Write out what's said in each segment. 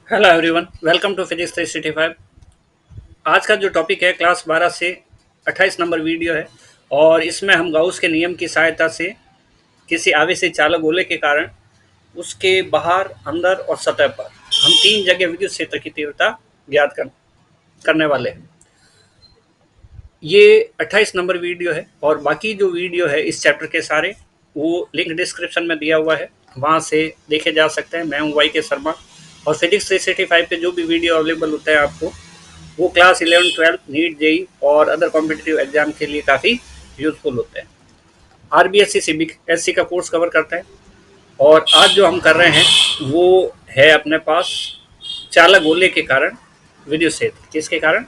Hello everyone, welcome to physics 365। आज का जो टॉपिक है क्लास 12 से 28 नंबर वीडियो है। और इसमें हम गाउस के नियम की सहायता से किसी आवेशी चालक गोले के कारण उसके बाहर, अंदर और सतह पर हम तीन जगह विद्युत क्षेत्र की तीव्रता ज्ञात करने वाले हैं। ये 28 नंबर वीडियो है और बाकी जो वीडियो है इस चैप्टर के सारे वो लिंक डिस्क्रिप्शन में दिया हुआ है, वहाँ से देखे जा सकते हैं। मैं हूँ वाई के शर्मा और फिजिक्स 365 पे जो भी वीडियो अवेलेबल होता है आपको वो क्लास 11 12 नीट जेई और अदर कॉम्पिटिटिव एग्जाम के लिए काफ़ी यूजफुल होते हैं। आरबीएससी सिविक एससी का कोर्स कवर करता है। और आज जो हम कर रहे हैं वो है अपने पास चालक गोले के कारण विद्युत क्षेत्र। किसके कारण?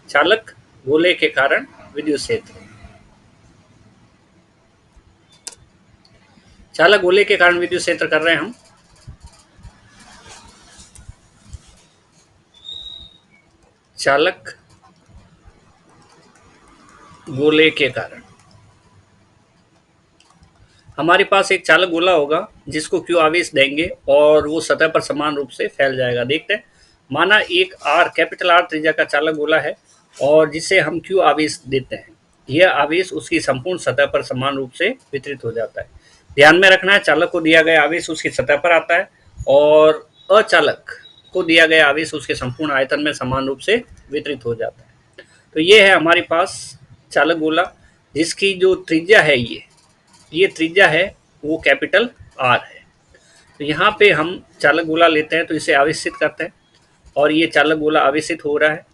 चालक गोले के कारण विद्युत क्षेत्र। चालक गोले के कारण विद्युत क्षेत्र कर रहे हैं हम। चालक गोले के कारण हमारे पास एक चालक गोला होगा जिसको क्यू आवेश देंगे और वो सतह पर समान रूप से फैल जाएगा। देखते हैं, माना एक आर, कैपिटल आर त्रिज्या का चालक गोला है और जिसे हम क्यू आवेश देते हैं। यह आवेश उसकी संपूर्ण सतह पर समान रूप से वितरित हो जाता है। ध्यान में रखना है, चालक को दिया गया आवेश उसकी सतह पर आता है और अचालक को दिया गया आवेश उसके संपूर्ण आयतन में समान रूप से वितरित हो जाता है। तो ये है हमारे पास चालक गोला जिसकी जो त्रिज्या है, ये त्रिज्या है वो कैपिटल आर है। तो यहाँ पे हम चालक गोला लेते हैं तो इसे आवेशित करते हैं और ये चालक गोला आवेशित हो रहा है।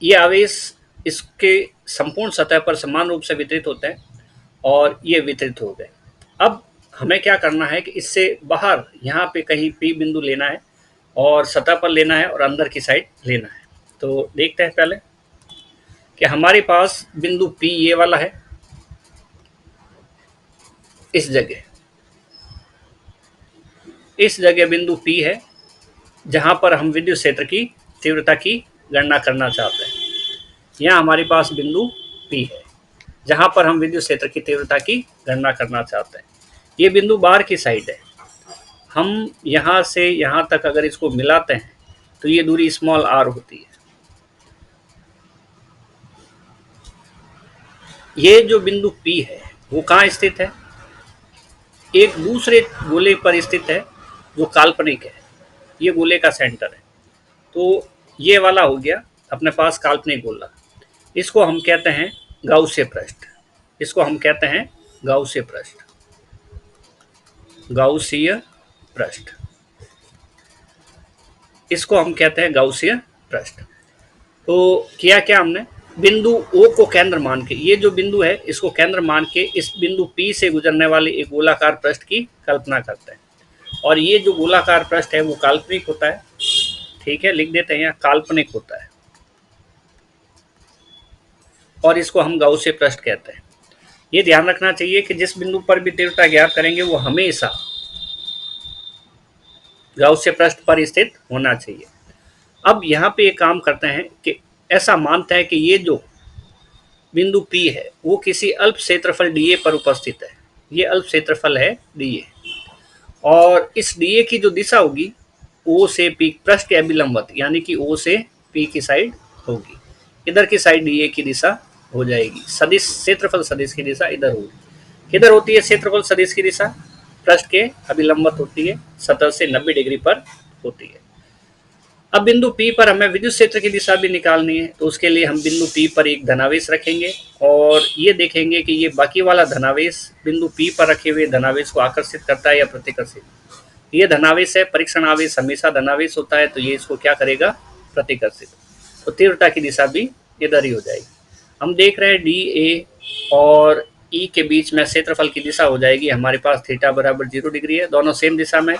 ये आवेश इसके संपूर्ण सतह पर समान रूप से वितरित होते हैं और ये वितरित हो गए। अब हमें क्या करना है कि इससे बाहर यहाँ पे कहीं पी बिंदु लेना है और सतह पर लेना है और अंदर की साइड लेना है। तो देखते हैं पहले कि हमारे पास बिंदु पी ये वाला है, इस जगह बिंदु पी है जहां पर हम विद्युत क्षेत्र की तीव्रता की गणना करना चाहते हैं। यहाँ हमारे पास बिंदु पी है जहां पर हम विद्युत क्षेत्र की तीव्रता की गणना करना चाहते हैं। ये बिंदु बाहर की साइड है। हम यहाँ से यहाँ तक अगर इसको मिलाते हैं तो ये दूरी स्मॉल आर होती है। ये जो बिंदु पी है वो कहाँ स्थित है? एक दूसरे गोले पर स्थित है जो काल्पनिक है। ये गोले का सेंटर है। तो ये वाला हो गया अपने पास काल्पनिक गोला। इसको हम कहते हैं गाउसीय पृष्ठ। इसको हम कहते हैं गाउसीय पृष्ठ। गाउसीय पृष्ठ, इसको हम कहते हैं गाउसीय पृष्ठ। तो किया क्या हमने, बिंदु ओ को केंद्र मान के, ये जो बिंदु है इसको केंद्र मान के इस बिंदु पी से गुजरने वाले एक गोलाकार पृष्ठ की कल्पना करते हैं। और ये जो गोलाकार पृष्ठ है वो काल्पनिक होता है। ठीक है, लिख देते हैं यहाँ काल्पनिक होता है और इसको हम गाउसीय पृष्ठ कहते हैं। ये ध्यान रखना चाहिए कि जिस बिंदु पर भी तीव्रता ज्ञात करेंगे वो हमेशा गाउसीय पृष्ठ पर स्थित होना चाहिए। अब यहाँ पे एक काम करते हैं कि ऐसा मानते हैं कि ये जो बिंदु P है वो किसी अल्प क्षेत्रफल dA पर उपस्थित है। ये अल्प क्षेत्रफल है dA और इस dA की जो दिशा होगी O से P पृष्ठ के अभिलंबवत, यानी कि O से P की साइड होगी। इधर की साइड dA की दिशा हो जाएगी। सदिश, क्षेत्रफल सदिश की दिशा इधर होगी। किधर होती है क्षेत्रफल सदिश की दिशा? पृष्ठ के अभिलंबवत होती है, सतह से 90 डिग्री पर होती है। अब बिंदु P पर हमें विद्युत क्षेत्र की दिशा भी निकालनी है, तो उसके लिए हम बिंदु P पर एक धनावेश रखेंगे और ये देखेंगे कि ये बाकी वाला धनावेश बिंदु P पर रखे हुए धनावेश को आकर्षित करता है या प्रतिकर्षित। ये धनावेश है, परीक्षण आवेश हमेशा धनावेश होता है, तो ये इसको क्या करेगा? प्रतिकर्षित। तो तीव्रता की दिशा भी इधर ही हो जाएगी। हम देख रहे हैं DA और E के बीच में क्षेत्रफल की दिशा हो जाएगी हमारे पास थीटा बराबर 0 डिग्री है, दोनों सेम दिशा में,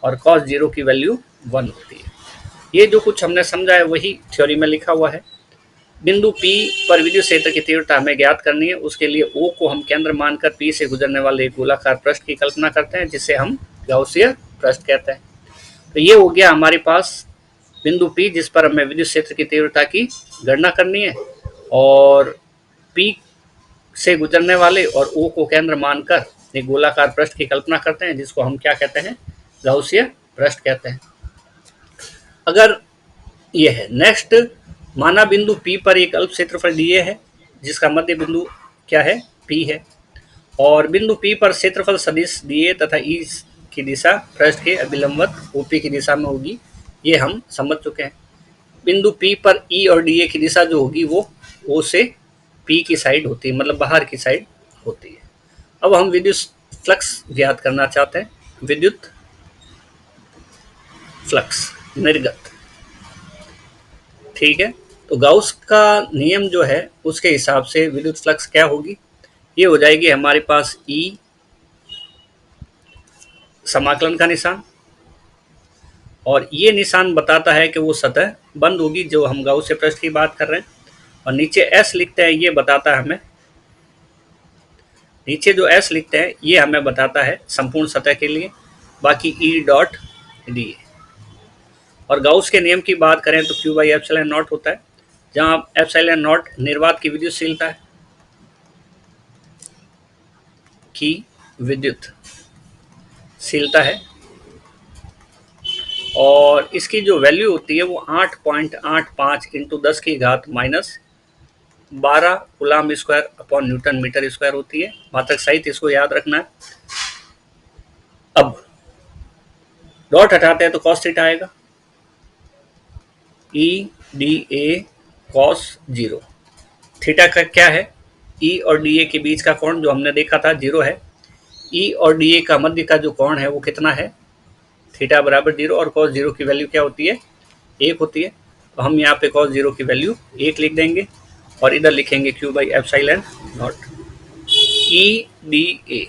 और cos 0 की वैल्यू 1 होती है। ये जो कुछ हमने समझा है वही थ्योरी में लिखा हुआ है। बिंदु P पर विद्युत क्षेत्र की तीव्रता हमें ज्ञात करनी है। उसके लिए O को हम केंद्र मानकर P से गुजरने वाले एक गोलाकार पृष्ठ की कल्पना करते हैं जिसे हम गाउसीय पृष्ठ कहते हैं। तो ये हो गया हमारे पास बिंदु P जिस पर हमें विद्युत क्षेत्र की तीव्रता की गणना करनी है और P से गुजरने वाले और O को केंद्र मानकर एक गोलाकार पृष्ठ की कल्पना करते हैं जिसको हम क्या कहते हैं? गाउसीय पृष्ठ कहते हैं। अगर ये है नेक्स्ट, माना बिंदु P पर एक अल्प क्षेत्रफल dA है जिसका मध्य बिंदु क्या है, P है, और बिंदु P पर क्षेत्रफल सदिश dA तथा E की दिशा पृष्ठ के अभिलंबवत OP की दिशा में होगी। ये हम समझ चुके हैं। बिंदु P पर E और dA की दिशा जो होगी वो O से P की साइड होती है, मतलब बाहर की साइड होती है। अब हम विद्युत फ्लक्स ज्ञात करना चाहते हैं। विद्युत फ्लक्स निर्गत, ठीक है। तो गाउस का नियम जो है उसके हिसाब से विद्युत फ्लक्स क्या होगी, ये हो जाएगी हमारे पास E समाकलन का निशान, और ये निशान बताता है कि वो सतह बंद होगी जो हम गाउस से पृष्ठ की बात कर रहे हैं, और नीचे S लिखते हैं, ये बताता है हमें, नीचे जो S लिखते हैं ये हमें बताता है संपूर्ण सतह के लिए, बाकी E डॉट डी। और गाउस के नियम की बात करें तो Q बाई एप्सिलॉन नॉट होता है, जहाँ एप्सिलॉन नॉट निर्वात की विद्युतशीलता है, की विद्युतशीलता है, और इसकी जो वैल्यू होती है वो 8.85 इंटू 10 की घात minus 12 coulomb square upon newton metre square होती है। मात्रक सहित इसको याद रखना है। अब डॉट हटाते हैं तो कॉस थीटा आएगा, E D A cos 0। Theta का क्या है, ई और डी ए के बीच का कोण जो हमने देखा था 0 है। ई और डी ए का मध्य का जो कोण है वो कितना है, थीटा बराबर 0, और कॉस 0 की वैल्यू क्या होती है, 1 होती है। तो हम यहाँ पे कॉस 0 की वैल्यू 1 लिख देंगे, और इधर लिखेंगे Q by epsilon not E D A,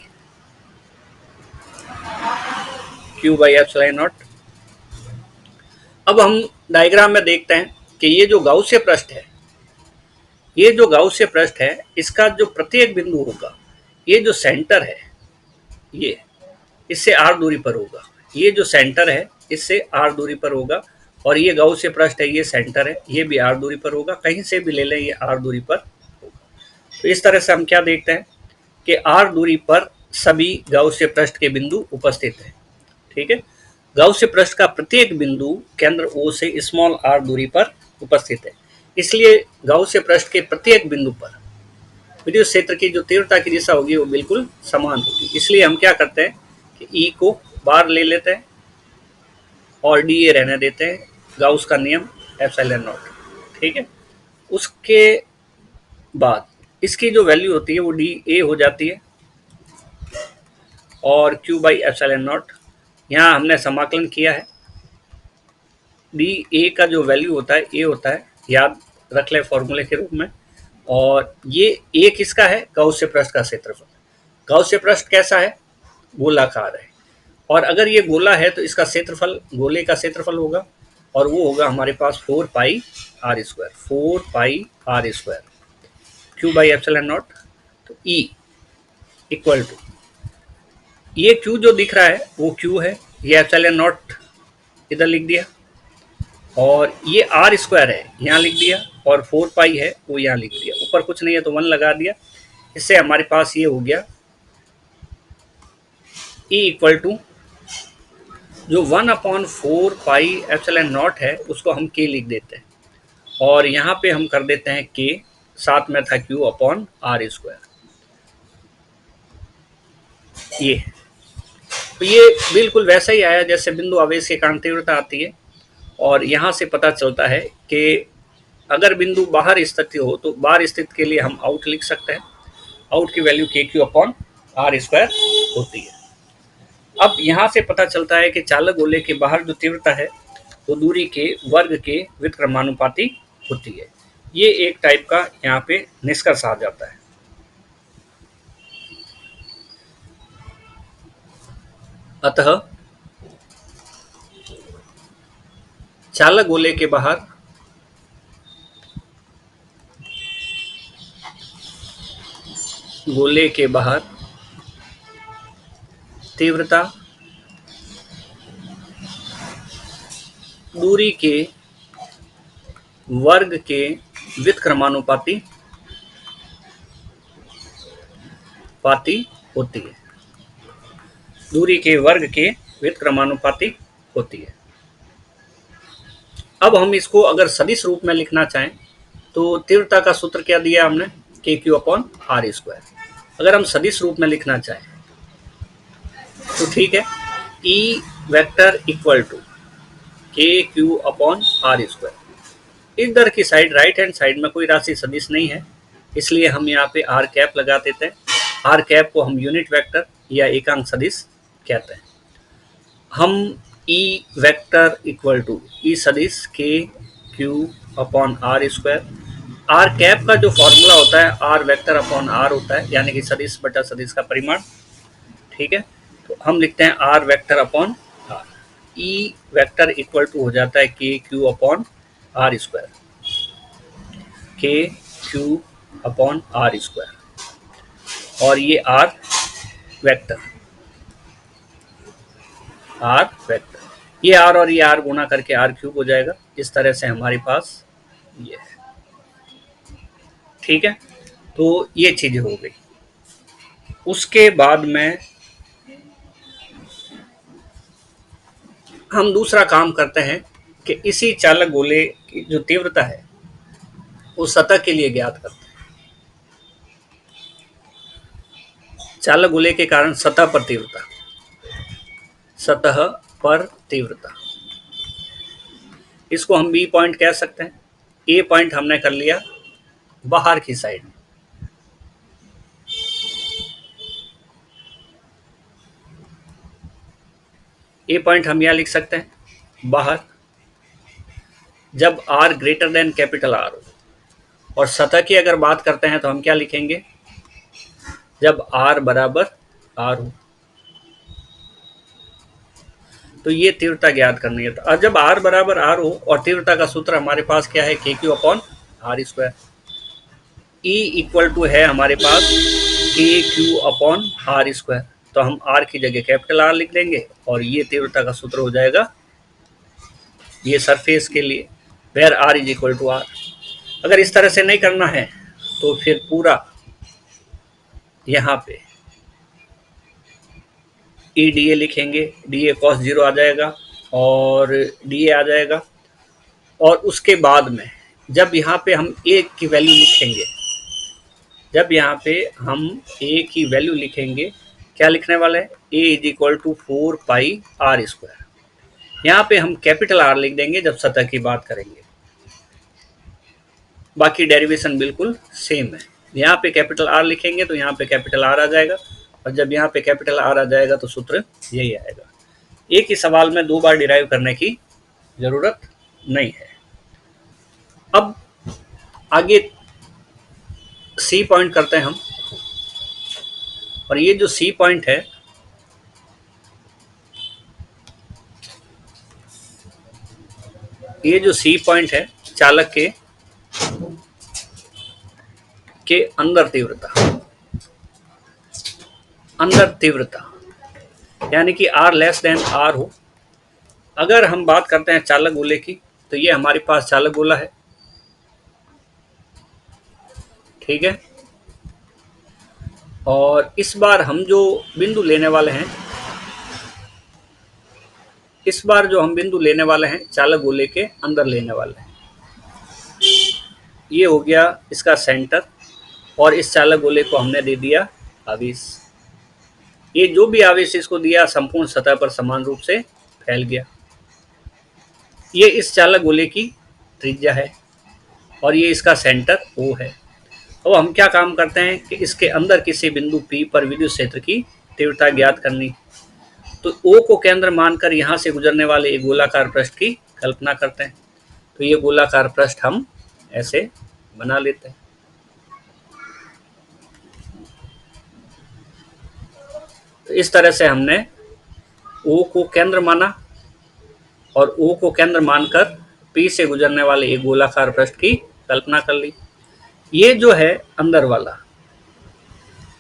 Q by epsilon not. अब हम डायग्राम में देखते हैं कि ये जो गाउसीय पृष्ठ है, ये जो गाउसीय पृष्ठ है इसका जो प्रत्येक बिंदु होगा, ये जो सेंटर है ये इससे r दूरी पर होगा, ये जो सेंटर है इससे r दूरी पर होगा, और ये गाउसीय पृष्ठ है, ये सेंटर है, ये भी r दूरी पर होगा, कहीं से भी ले लें ये r दूरी पर होगा। तो इस तरह से हम क्या देखते हैं कि r दूरी पर सभी गाउसीय पृष्ठ के बिंदु उपस्थित हैं, ठीक है। गाउसीय पृष्ठ का प्रत्येक बिंदु केंद्र O से स्मॉल r दूरी पर उपस्थित है, इसलिए गाउसीय पृष्ठ के प्रत्येक बिंदु पर विद्युत क्षेत्र की जो तीव्रता की दिशा होगी वो बिल्कुल समान होगी। इसलिए हम क्या करते हैं कि E को बाहर ले लेते हैं और dA रहने देते हैं, गाउस का नियम एप्सिलॉन नॉट, ठीक है। उसके बाद इसकी जो वैल्यू होती है वो dA हो जाती है, और Q बाई एप्सिलॉन नॉट यहाँ हमने समाकलन किया है। dA का जो वैल्यू होता है A होता है, याद रख ले फॉर्मूले के रूप में, और ये A किसका है, गाउसीय पृष्ठ का क्षेत्रफल। गाउसीय पृष्ठ कैसा है, गोलाकार है, और अगर ये गोला है तो इसका क्षेत्रफल, गोले का क्षेत्रफल होगा, और वो होगा हमारे पास 4 pi R square, 4 pi R square Q by epsilon naught. तो E इक्वल टू, ये Q जो दिख रहा है वो Q है, ये एप्सिलॉन नॉट इधर लिख दिया, और ये आर स्क्वायर है यहाँ लिख दिया, और 4 पाई है वो यहाँ लिख दिया, ऊपर कुछ नहीं है तो 1 लगा दिया। इससे हमारे पास ये हो गया E इक्वल टू, जो 1/4 पाई एप्सिलॉन नॉट है उसको हम K लिख देते हैं, और यहाँ पे हम कर देते हैं K, साथ में था Q अपॉन आर स्क्वायर। ये तो ये बिल्कुल वैसा ही आया जैसे बिंदु आवेश के कारण तीव्रता आती है, और यहाँ से पता चलता है कि अगर बिंदु बाहर स्थित हो तो बाहर स्थित के लिए हम आउट लिख सकते हैं, आउट की value KQ upon R square होती है। अब यहाँ से पता चलता है कि चालक गोले के बाहर जो तीव्रता है वो दूरी के वर्ग के व्युत्क्रमानुपाती होती है। ये एक टाइप का यहाँ पे निष्कर्ष आ जाता है। अतः चालक गोले के बाहर तीव्रता दूरी के वर्ग के व्युत्क्रमानुपाती होती है, दूरी के वर्ग के व्युत्क्रमानुपाती होती है। अब हम इसको अगर सदिश रूप में लिखना चाहें तो तीव्रता का सूत्र क्या दिया हमने, के क्यू अपॉन आर स्क्वायर। अगर हम सदिश रूप में लिखना चाहें तो ठीक है, ई vector equal to K Q upon R square. इधर की साइड राइट हैंड साइड में कोई राशि सदिश नहीं है, इसलिए हम यहाँ पे आर कैप लगा देते हैं। आर कैप को हम यूनिट वेक्टर या एकांक सदिश कहते हैं। हम E vector equal to E सदिश K Q upon R square. R cap का जो फॉर्मूला होता है आर वेक्टर अपॉन आर होता है, यानी कि सदिश बटा सदिश का परिमाण। ठीक है, तो हम लिखते हैं R vector upon R. E vector equal to हो जाता है K Q upon R square, K Q upon R square, और ये आर वेक्टर, आर वेक्टर, ये आर और ये आर गुणा करके आर क्यूब हो जाएगा। इस तरह से हमारे पास ये है। ठीक है, तो ये चीजें हो गई। उसके बाद में हम दूसरा काम करते हैं कि इसी चालक गोले की जो तीव्रता है वो सतह के लिए ज्ञात करते हैं। चालक गोले के कारण सतह पर तीव्रता, सतह पर तीव्रता, इसको हम बी पॉइंट कह सकते हैं। ए पॉइंट हमने कर लिया बाहर की साइड, ए पॉइंट हम यहां लिख सकते हैं बाहर, जब R greater than capital R हो। और सतह की अगर बात करते हैं तो हम क्या लिखेंगे, जब आर बराबर आर हो। तो ये तीव्रता ज्ञात करनी है। और जब आर बराबर आर हो और तीव्रता का सूत्र हमारे पास क्या है, K Q upon R square. E equal to है हमारे पास के क्यू अपॉन आर स्क्वायर, तो हम आर की जगह कैपिटल आर लिख देंगे और ये तीव्रता का सूत्र हो जाएगा ये सरफेस के लिए, where R is equal to R. अगर इस तरह से नहीं करना है तो फिर पूरा यहाँ पे ई डी ए लिखेंगे, डी ए कॉस जीरो आ जाएगा और डी ए आ जाएगा। और उसके बाद में जब यहाँ पे हम ए की वैल्यू लिखेंगे, जब यहाँ पे हम ए की वैल्यू लिखेंगे, क्या लिखने वाले हैं, A is equal to 4 pi R square. यहाँ पे हम कैपिटल आर लिख देंगे जब सतह की बात करेंगे। बाकी डेरिवेशन बिल्कुल सेम है। यहाँ पे कैपिटल आर लिखेंगे तो यहाँ पे कैपिटल आर आ जाएगा, और जब यहाँ पे कैपिटल आर आ जाएगा तो सूत्र यही आएगा। एक ही सवाल में 2 बार डिराइव करने की जरूरत नहीं है। अब आगे सी पॉइंट करते हैं हम, और ये जो सी पॉइंट है ये जो सी पॉइंट है चालक के अंदर तीव्रता, यानी कि आर लेस देन आर हो। अगर हम बात करते हैं चालक गोले की तो ये हमारे पास चालक गोला है। ठीक है, और इस बार हम जो बिंदु लेने वाले हैं, इस बार जो हम बिंदु लेने वाले हैं चालक गोले के अंदर लेने वाले हैं। ये हो गया इसका सेंटर, और इस चालक गोले को हमने दे दिया आवेश। ये जो भी आवेश इसको दिया संपूर्ण सतह पर समान रूप से फैल गया। ये इस चालक गोले की त्रिज्या है और ये इसका सेंटर O है। अब हम क्या काम करते हैं कि इसके अंदर किसी बिंदु P पर विद्युत क्षेत्र की तीव्रता ज्ञात करनी। तो O को केंद्र मानकर यहाँ से गुजरने वाले एक गोलाकार पृष्ठ की कल्पना करते हैं। तो ये गोलाकार पृष्ठ हम ऐसे बना लेते हैं। तो इस तरह से हमने O को केंद्र माना और O को केंद्र मानकर P से गुजरने वाले एक गोलाकार पृष्ठ की कल्पना कर ली। ये जो है अंदर वाला,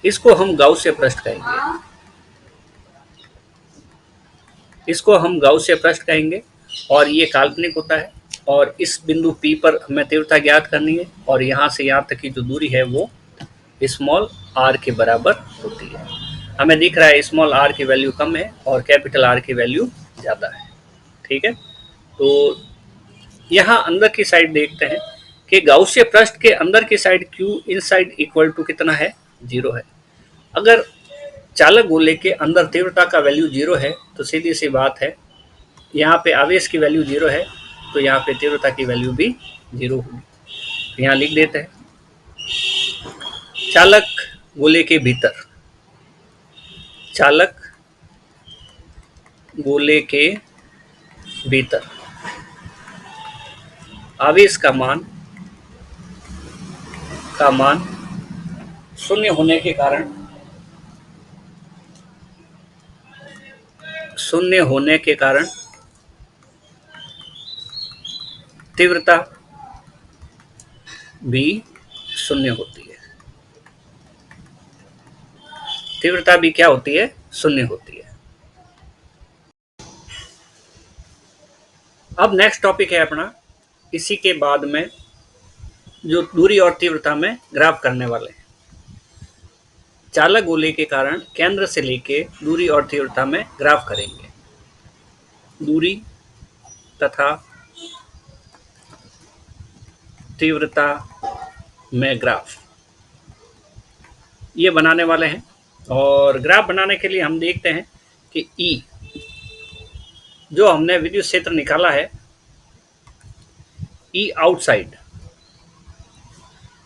इसको हम गाउसियन पृष्ठ कहेंगे, इसको हम गाउसियन पृष्ठ कहेंगे, और ये काल्पनिक होता है। और इस बिंदु P पर हमें तीव्रता ज्ञात करनी है, और यहाँ से यहाँ तक की जो दूरी है वो स्मॉल r के बराबर होती है। हमें दिख रहा है स्मॉल r की वैल्यू कम है और कैपिटल R की वैल्यू ज़्यादा है। ठीक है। तो यहाँ अंदर की साइड देखते हैं कि गाउसियन पृष्ठ के अंदर की side Q inside equal to कितना है, 0 है। अगर चालक गोले के अंदर तीव्रता का वैल्यू 0 है तो सीधी सी बात है, यहाँ पे आवेश की वैल्यू 0 है तो यहाँ पे तीव्रता की वैल्यू भी 0 होगी। तो यहाँ लिख देते हैं चालक गोले के भीतर, चालक गोले के भीतर आवेश का मान शून्य होने के कारण, शून्य होने के कारण तीव्रता भी शून्य होती है। तीव्रता भी क्या होती है, शून्य होती है। अब नेक्स्ट टॉपिक है अपना, इसी के बाद में जो दूरी और तीव्रता में ग्राफ करने वाले हैं। चालक गोले के कारण केंद्र से लेके दूरी और तीव्रता में ग्राफ करेंगे। दूरी तथा तीव्रता में ग्राफ ये बनाने वाले हैं। और ग्राफ बनाने के लिए हम देखते हैं कि ई जो हमने विद्युत क्षेत्र निकाला है, ई आउटसाइड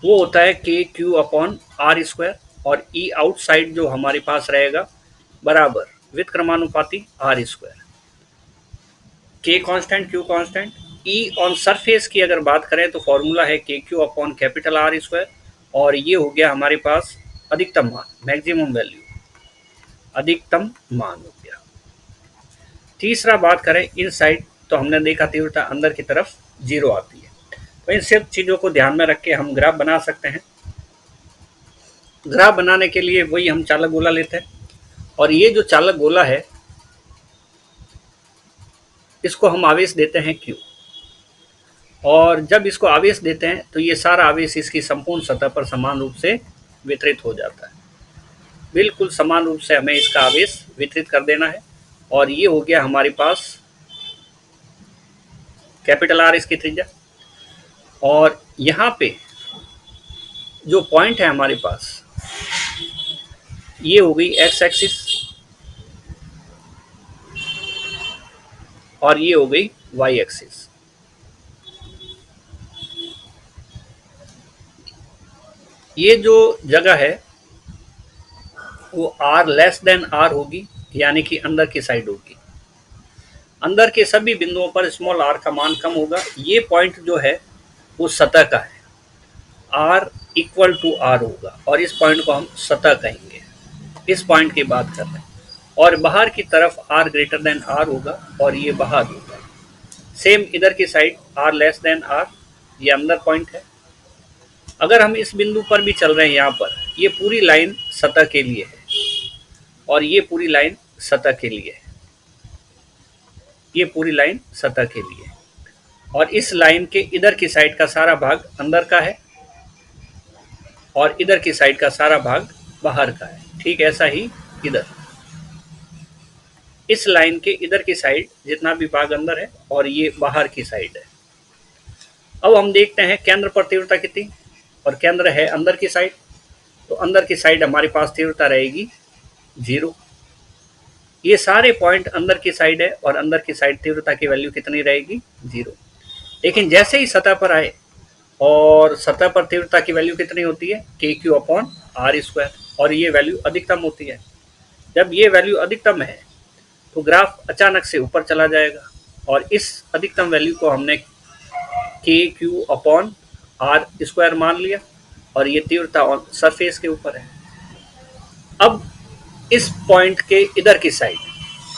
वो होता है K Q upon R square, और ई आउटसाइड जो हमारे पास रहेगा बराबर व्युत्क्रमानुपाती आर स्क्वायर। के constant, Q constant. E on surface की अगर बात करें तो फॉर्मूला है K Q upon capital R square, और ये हो गया हमारे पास अधिकतम मान, मैक्सिमम वैल्यू, अधिकतम मान हो गया। तीसरा बात करें इनसाइड, तो हमने देखा तीव्रता अंदर की तरफ 0 आती है। तो इन सब चीज़ों को ध्यान में रख के हम ग्राफ बना सकते हैं। ग्राफ बनाने के लिए वही हम चालक गोला लेते हैं, और ये जो चालक गोला है इसको हम आवेश देते हैं Q, और जब इसको आवेश देते हैं तो ये सारा आवेश इसकी संपूर्ण सतह पर समान रूप से वितरित हो जाता है। बिल्कुल समान रूप से हमें इसका आवेश वितरित कर देना है, और ये हो गया हमारे पास कैपिटल आर इसकी त्रिज्या। और यहाँ पे जो पॉइंट है हमारे पास, ये हो गई एक्स एक्सिस और ये हो गई वाई एक्सिस। ये जो जगह है वो आर लेस देन आर होगी, यानी कि अंदर की साइड होगी। अंदर के सभी बिंदुओं पर स्मॉल आर का मान कम होगा। ये पॉइंट जो है वो सतह का है, आर इक्वल टू आर होगा, और इस पॉइंट को हम सतह कहेंगे। इस पॉइंट की बात कर रहे हैं। और बाहर की तरफ आर ग्रेटर देन आर होगा, और ये बाहर होगा। सेम इधर की side R less than R, ये अंदर पॉइंट है। अगर हम इस बिंदु पर भी चल रहे हैं, यहाँ पर ये पूरी लाइन सतह के लिए है, और ये पूरी लाइन सतह के लिए है, ये पूरी लाइन सतह के लिए है। और इस लाइन के इधर की साइड का सारा भाग अंदर का है, और इधर की साइड का सारा भाग बाहर का है। ठीक ऐसा ही इधर, इस लाइन के इधर की साइड जितना भी भाग अंदर है, और ये बाहर की साइड है। अब हम देखते हैं केंद्र पर तीव्रता कितनी, और केंद्र है अंदर की साइड, तो अंदर की साइड हमारे पास तीव्रता रहेगी 0। ये सारे पॉइंट अंदर की साइड है, और अंदर की साइड तीव्रता की वैल्यू कितनी रहेगी, 0। लेकिन जैसे ही सतह पर आए, और सतह पर तीव्रता की वैल्यू कितनी होती है, K Q upon R square, और ये वैल्यू अधिकतम होती है। जब ये वैल्यू अधिकतम है तो ग्राफ अचानक से ऊपर चला जाएगा, और इस अधिकतम वैल्यू को हमने के क्यू अपॉन आर स्क्वायर मान लिया, और ये तीव्रता ऑन सरफेस के ऊपर है। अब इस पॉइंट के इधर की साइड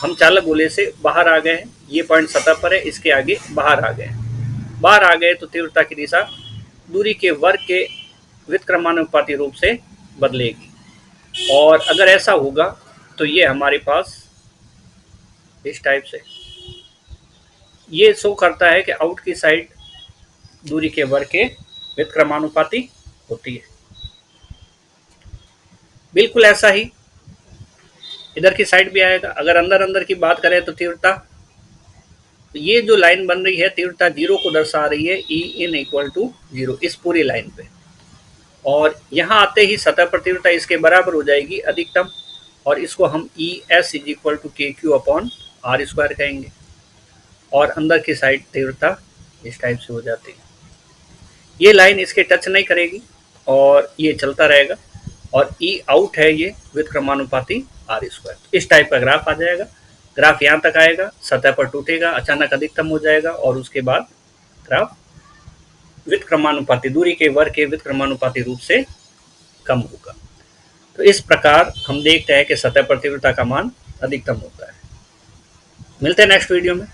हम चालक गोले से बाहर आ गए हैं, ये पॉइंट सतह पर है, इसके आगे बाहर आ गए। बाहर आ गए तो तीव्रता की दिशा दूरी के वर्ग के व्युत्क्रमानुपाती रूप से बदलेगी, और अगर ऐसा होगा तो ये हमारे पास इस टाइप से ये शो करता है कि आउट की साइड दूरी के वर्ग के व्युत्क्रमानुपाती होती है। बिल्कुल ऐसा ही इधर की साइड भी आएगा। अगर अंदर अंदर की बात करें तो तीव्रता तो ये जो लाइन बन रही है तीव्रता 0 को दर्शा रही है, ई इन इक्वल टू 0 इस पूरी लाइन पे। और यहाँ आते ही सतह पर तीव्रता इसके बराबर हो जाएगी अधिकतम, और इसको हम E S is equal to K Q upon R square कहेंगे। और अंदर की साइड तीव्रता इस टाइप से हो जाती है। ये लाइन इसके टच नहीं करेगी और ये चलता रहेगा, और ई आउट है ये विद क्रमानुपाती आर स्क्वायर। इस टाइप का ग्राफ आ जाएगा। ग्राफ यहाँ तक आएगा, सतह पर टूटेगा, अचानक अधिकतम हो जाएगा, और उसके बाद ग्राफ विद क्रमानुपाती दूरी के वर्ग के विद क्रमानुपाती रूप से कम होगा। तो इस प्रकार हम देखते हैं कि सतह पर तीव्रता का मान अधिकतम होता है। मिलते हैं नेक्स्ट वीडियो में।